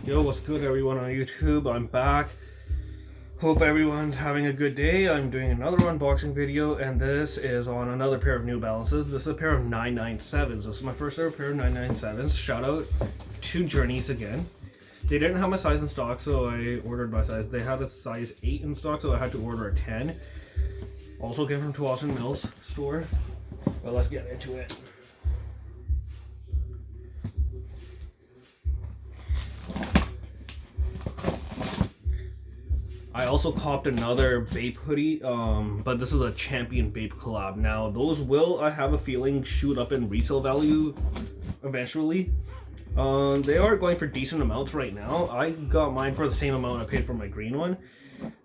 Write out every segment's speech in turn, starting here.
Yo, what's good everyone on YouTube? I'm back. Hope everyone's having a good day. I'm doing another unboxing video, and this is on another pair of New Balances. This is a pair of 997s. This is my first ever pair of 997s. Shout out to Journeys again. They didn't have my size in stock, so I ordered my size. They had a size 8 in stock, so I had to order a 10. Also came from Tuason Mills store. But let's get into it. I also copped another Bape hoodie, but this is a Champion Bape collab. Now, those will, I have a feeling, shoot up in resale value eventually. They are going for decent amounts right now. I got mine for the same amount I paid for my green one.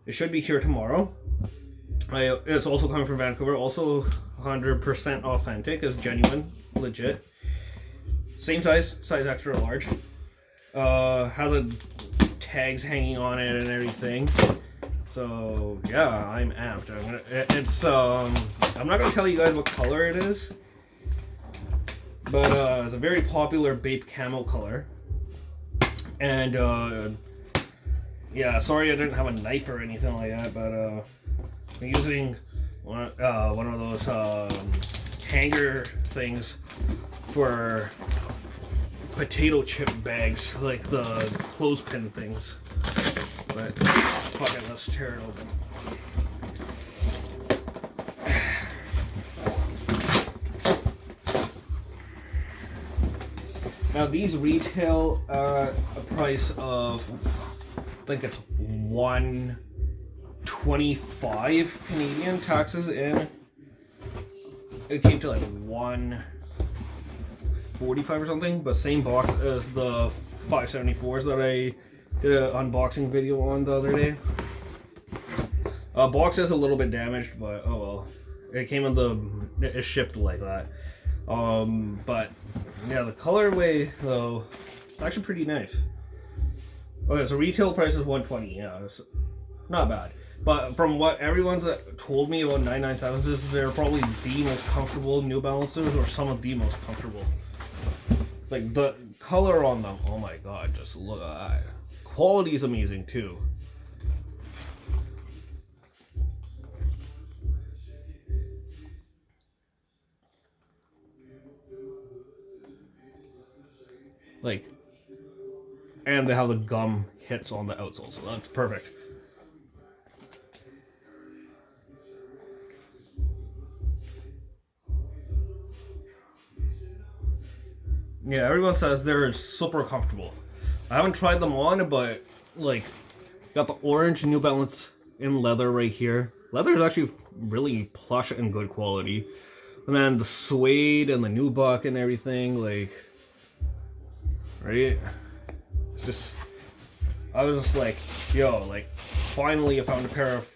It should be here tomorrow. It's also coming from Vancouver, also 100% authentic, is genuine, legit. Same size extra large. Has the tags hanging on it and everything. So yeah, I'm amped. I'm not gonna tell you guys what color it is, but it's a very popular Bape camo color. And yeah, sorry I didn't have a knife or anything like that, but I'm using one of those hanger things for potato chip bags, like the clothespin things. But fuck it, let's tear it open. Now these retail a price of, I think it's $125 Canadian, taxes in. It came to like $145 or something, but same box as the 574s that I did an unboxing video on the other day. Box is a little bit damaged, but oh well. It came in it shipped like that. But yeah, the colorway though, it's actually pretty nice. Okay, so retail price is $120. Yeah, it's not bad. But from what everyone's told me about 997s, is they're probably the most comfortable New Balances, or some of the most comfortable. Like the color on them, oh my god, just look at that. Quality is amazing too. Like, and they have the gum hits on the outsole, so that's perfect. Yeah, everyone says they're super comfortable. I haven't tried them on, but like, got the orange New Balance in leather right here. Leather is actually really plush and good quality. And then the suede and the nubuck and everything, like, right? It's just, I was just like, yo, like, finally I found a pair of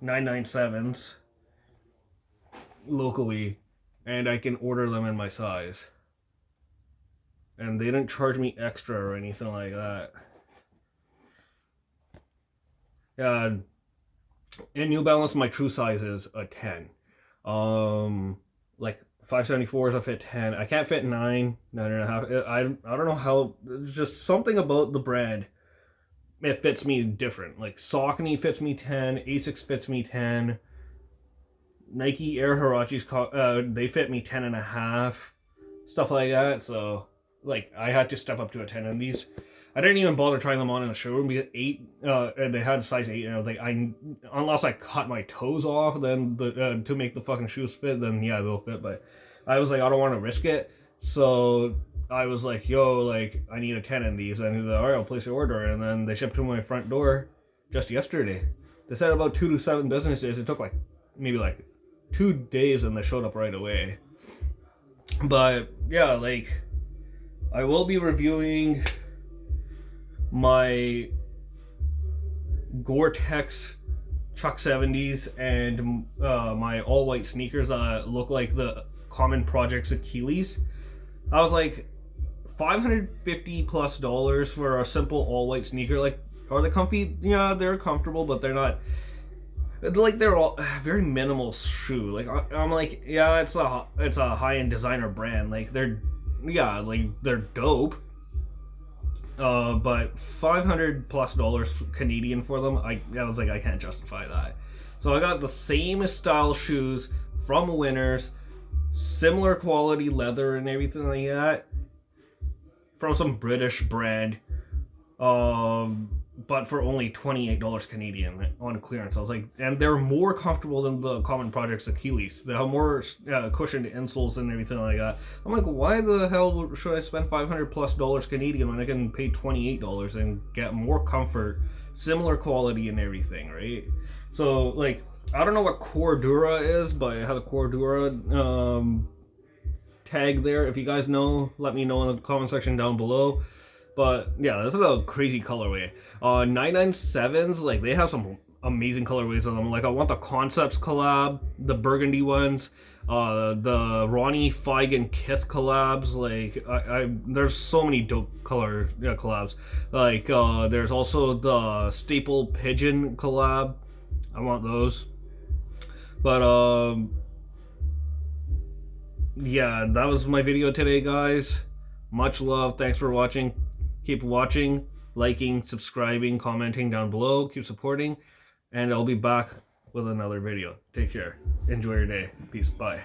997s locally, and I can order them in my size. And they didn't charge me extra or anything like that. In New Balance, my true size is a 10. Like 574s, I fit 10. I can't fit 9.5. I don't know how. There's just something about the brand. It fits me different. Like Saucony fits me 10. Asics fits me 10. Nike Air Huaraches, they fit me 10.5. Stuff like that. So, like, I had to step up to a 10 in these. I didn't even bother trying them on in the showroom because 8, and they had size 8, and I was like, unless I cut my toes off, then to make the fucking shoes fit, then yeah, they'll fit. But I was like, I don't want to risk it, so I was like, yo, like, I need a 10 in these, and he was like, all right, I'll place your order, and then they shipped to my front door just yesterday. They said about 2 to 7 business days. It took like maybe like 2 days, and they showed up right away. But yeah, like, I will be reviewing my Gore-Tex Chuck 70s and my all-white sneakers that look like the Common Projects Achilles. I was like, $550+ for a simple all-white sneaker. Like, are they comfy? Yeah, they're comfortable, but they're not. Like, they're all very minimal shoe. Like, I'm like, yeah, it's a high-end designer brand. Like, they're dope. But $500+ Canadian for them, I was like, I can't justify that. So I got the same style shoes from Winners, similar quality leather and everything like that, from some British brand, but for only $28 Canadian on clearance. I was like, and they're more comfortable than the Common Project's Achilles. They have more cushioned insoles and everything like that. I'm like, why the hell should I spend $500+ Canadian when I can pay $28 and get more comfort, similar quality and everything, right? So like, I don't know what Cordura is, but it has a Cordura tag there. If you guys know, let me know in the comment section down below. But yeah, this is a crazy colorway. 997s, like, they have some amazing colorways of them. Like, I want the Concepts collab, the burgundy ones, the Ronnie Feig and Kith collabs. Like, there's so many dope color collabs. Like, there's also the Staple Pigeon collab. I want those. But yeah, that was my video today, guys. Much love. Thanks for watching. Keep watching, liking, subscribing, commenting down below. Keep supporting, and I'll be back with another video. Take care. Enjoy your day. Peace. Bye.